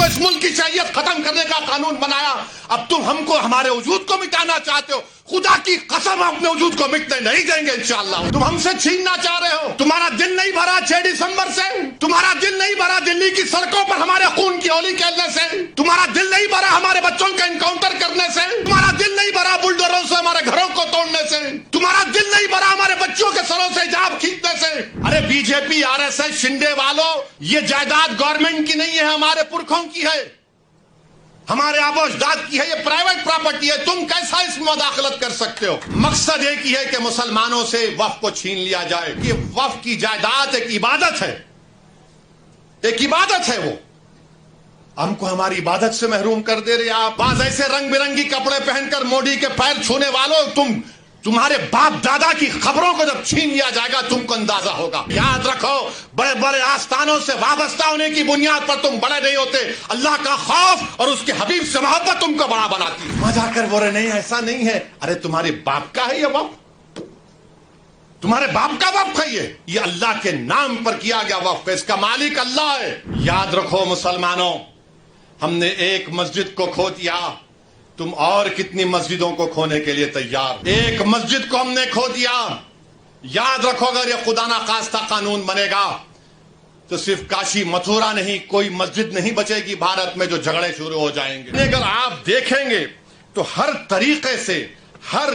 इस मुल्क की शरीयत खत्म करने का कानून बनाया, अब तुम हमको हमारे वजूद को मिटाना चाहते हो। खुदा की कसम हम अपने वजूद को मिटने नहीं देंगे इंशाअल्लाह। तुम हमसे छीनना चाह रहे हो। तुम्हारा दिल नहीं भरा 6 दिसंबर से, तुम्हारा दिल नहीं भरा दिल्ली की सड़कों पर हमारे खून की होली खेलने से, तुम्हारा दिल नहीं भरा हमारे बच्चों का इनकाउंटर करने से, तुम्हारा दिल नहीं भरा बुलडोजरों से हमारे घरों को तोड़ने से, तुम्हारा दिल नहीं भरा हमारे बच्चों के सरों से हिजाब खींचने से। अरे बीजेपी आरएसएस शिंदे वालों, ये जायदाद गवर्नमेंट की नहीं है, हमारे पुरखों की है, हमारे आबो अजदाद की है, ये प्राइवेट प्रॉपर्टी है। तुम कैसा इसमें मुदाखलत कर सकते हो? मकसद एक ही है कि मुसलमानों से वक्फ को छीन लिया जाए। ये वक्फ की जायदाद एक इबादत है, एक इबादत है। वो हमको हमारी इबादत से महरूम कर दे रहे आप। बाज ऐसे रंग बिरंगी कपड़े पहनकर मोदी के पैर छूने वालों, तुम्हारे बाप दादा की खबरों को जब छीन लिया जाएगा तुमको अंदाजा होगा। याद रखो, बड़े बड़े आस्थानों से वाबस्ता होने की बुनियाद पर तुम बड़े नहीं होते। अल्लाह का खौफ और उसके हबीब से मोहब्बत तुमको बड़ा बनाती है। मजा कर बोले नहीं ऐसा नहीं है। अरे तुम्हारे बाप का है ये वक्फ, तुम्हारे बाप का वक्फ है ये अल्लाह के नाम पर किया गया वक्फ है, इसका मालिक अल्लाह है। याद रखो मुसलमानों, हमने एक मस्जिद को खो दिया, तुम और कितनी मस्जिदों को खोने के लिए तैयार। एक मस्जिद को हमने खो दिया। याद रखो, अगर ये खुदा ना खास्ता कानून बनेगा तो सिर्फ काशी मथुरा नहीं, कोई मस्जिद नहीं बचेगी भारत में जो झगड़े शुरू हो जाएंगे। अगर आप देखेंगे तो हर तरीके से, हर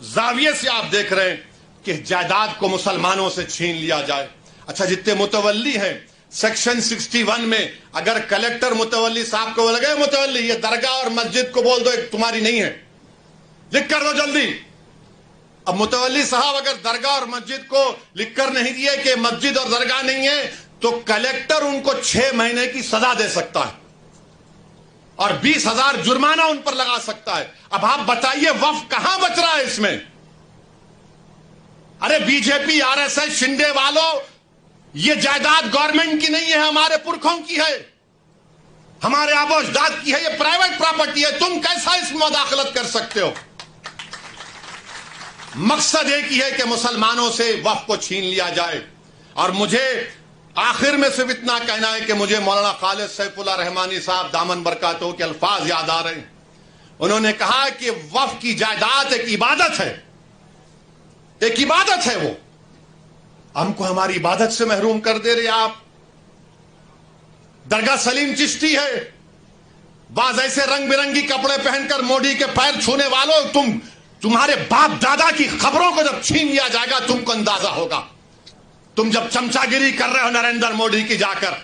जाविये से आप देख रहे हैं कि जायदाद को मुसलमानों से छीन लिया जाए। अच्छा, जितने मुतवल्ली हैं सेक्शन 61 में, अगर कलेक्टर मुतवल्ली साहब को लगे मुतवल्ली ये दरगाह और मस्जिद को बोल दो एक तुम्हारी नहीं है, लिख कर दो जल्दी। अब मुतवल्ली साहब अगर दरगाह और मस्जिद को लिख कर नहीं दिए कि मस्जिद और दरगाह नहीं है, तो कलेक्टर उनको 6 महीने की सजा दे सकता है और 20,000 जुर्माना उन पर लगा सकता है। अब आप बताइए वक्फ कहां बच रहा है इसमें? अरे बीजेपी आरएसएस शिंदे वालों, ये जायदाद गवर्नमेंट की नहीं है, हमारे पुरखों की है, हमारे आबो अजदाद की है, ये प्राइवेट प्रॉपर्टी है। तुम कैसा इसमें मुदाखलत कर सकते हो? मकसद एक ही है कि मुसलमानों से वक्फ को छीन लिया जाए। और मुझे आखिर में सिर्फ इतना कहना है कि मुझे मौलाना खालिद सैफुल्लाह रहमानी साहब दामन बरकातहू के अल्फाज याद आ रहे हैं। उन्होंने कहा कि वक्फ की जायदाद एक इबादत है, एक इबादत है। वो हमको हमारी इबादत से महरूम कर दे रहे आप। दरगाह सलीम चिश्ती है, बाज ऐसे रंग बिरंगी कपड़े पहनकर मोदी के पैर छूने वालों, तुम्हारे बाप दादा की खबरों को जब छीन लिया जाएगा तुमको अंदाजा होगा। तुम जब चमचागिरी कर रहे हो नरेंद्र मोदी की जाकर,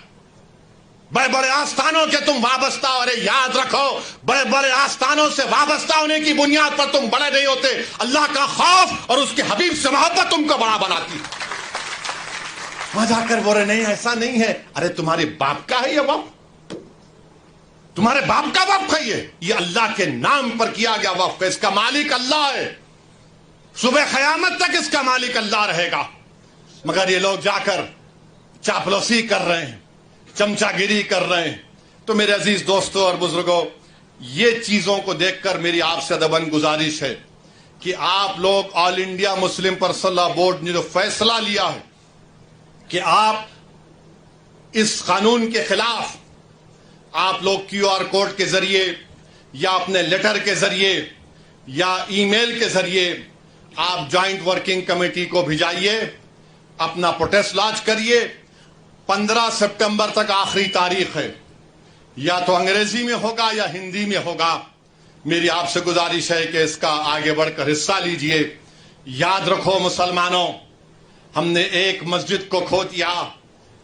बड़े बड़े आस्थानों के तुम वाबस्ता हो। अरे याद रखो, बड़े बड़े आस्थानों से वाबस्ता होने की बुनियाद पर तुम बड़े नहीं होते। अल्लाह का खौफ और उसके हबीब से मोहब्बत तुमको बड़ा बनाती है। मजा कर बोले नहीं ऐसा नहीं है। अरे तुम्हारे बाप का है ये वक्फ, तुम्हारे बाप का वक्फ है ये अल्लाह के नाम पर किया गया वक्फ है, इसका मालिक अल्लाह है। सुबह क़यामत तक इसका मालिक अल्लाह रहेगा। मगर ये लोग जाकर चापलूसी कर रहे हैं, चमचागिरी कर रहे हैं। तो मेरे अजीज दोस्तों और बुजुर्गों, ये चीजों को देखकर मेरी आपसे अदबन गुजारिश है कि आप लोग all India Muslim personal law board ने जो फैसला लिया है कि आप इस कानून के खिलाफ आप लोग QR कोड के जरिए या अपने लेटर के जरिए या ईमेल के जरिए आप ज्वाइंट वर्किंग कमेटी को भिजाइए, अपना प्रोटेस्ट लॉन्च करिए। 15 सितंबर तक आखिरी तारीख है, या तो अंग्रेजी में होगा या हिंदी में होगा। मेरी आपसे गुजारिश है कि इसका आगे बढ़कर हिस्सा लीजिए। याद रखो मुसलमानों, हमने एक मस्जिद को खो दिया,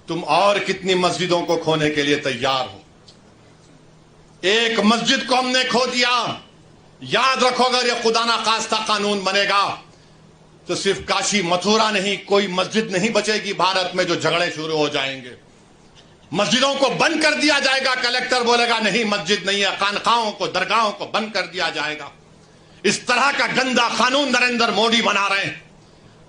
तुम और कितनी मस्जिदों को खोने के लिए तैयार हो। एक मस्जिद को हमने खो दिया। याद रखो, अगर यह खुदा ना खास्ता कानून बनेगा तो सिर्फ काशी मथुरा नहीं, कोई मस्जिद नहीं बचेगी भारत में जो झगड़े शुरू हो जाएंगे। मस्जिदों को बंद कर दिया जाएगा। कलेक्टर बोलेगा नहीं मस्जिद नहीं है, खानकाहों को, दरगाहों को बंद कर दिया जाएगा। इस तरह का गंदा कानून नरेंद्र मोदी बना रहे हैं।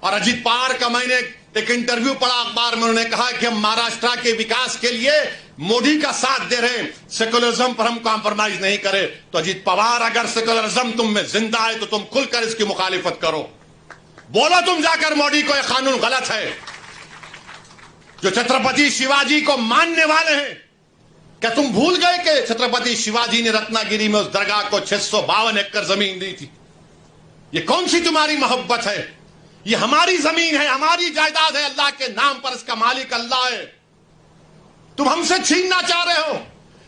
और अजीत पवार का मैंने एक इंटरव्यू पढ़ा अखबार में, उन्होंने कहा कि हम महाराष्ट्र के विकास के लिए मोदी का साथ दे रहे हैं, सेकुलरिज्म पर हम कॉम्प्रोमाइज नहीं करें। तो अजीत पवार, अगर सेकुलरिज्म तुम में जिंदा है तो तुम खुलकर इसकी मुखालिफत करो। बोलो तुम जाकर मोदी को यह कानून गलत है। जो छत्रपति शिवाजी को मानने वाले हैं, क्या तुम भूल गए कि छत्रपति शिवाजी ने रत्नागिरी में उस दरगाह को 652 एकड़ जमीन दी थी। ये कौन सी तुम्हारी मोहब्बत है? ये हमारी जमीन है, हमारी जायदाद है, अल्लाह के नाम पर इसका मालिक अल्लाह है। तुम हमसे छीनना चाह रहे हो।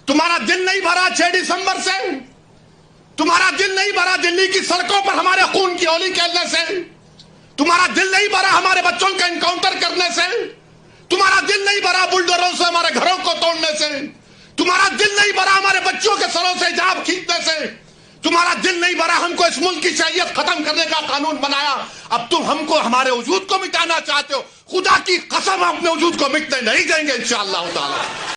तुम्हारा दिल नहीं भरा 6 दिसंबर से? तुम्हारा दिल नहीं भरा दिल्ली की सड़कों पर हमारे खून की होली खेलने से? तुम्हारा दिल नहीं भरा हमारे बच्चों का एनकाउंटर करने से? तुम्हारा दिल नहीं भरा बुलडोजरों से हमारे घरों को तोड़ने से? तुम्हारा दिल नहीं भरा हमारे बच्चों के सरों से हिजाब खींचने से? तुम्हारा दिल नहीं भरा हमको इस मुल्क की शरीयत खत्म करने का कानून बनाया? अब तुम हमको हमारे वजूद को मिटाना चाहते हो। खुदा की कसम हम अपने वजूद को मिटने नहीं देंगे इंशाअल्लाह ताला।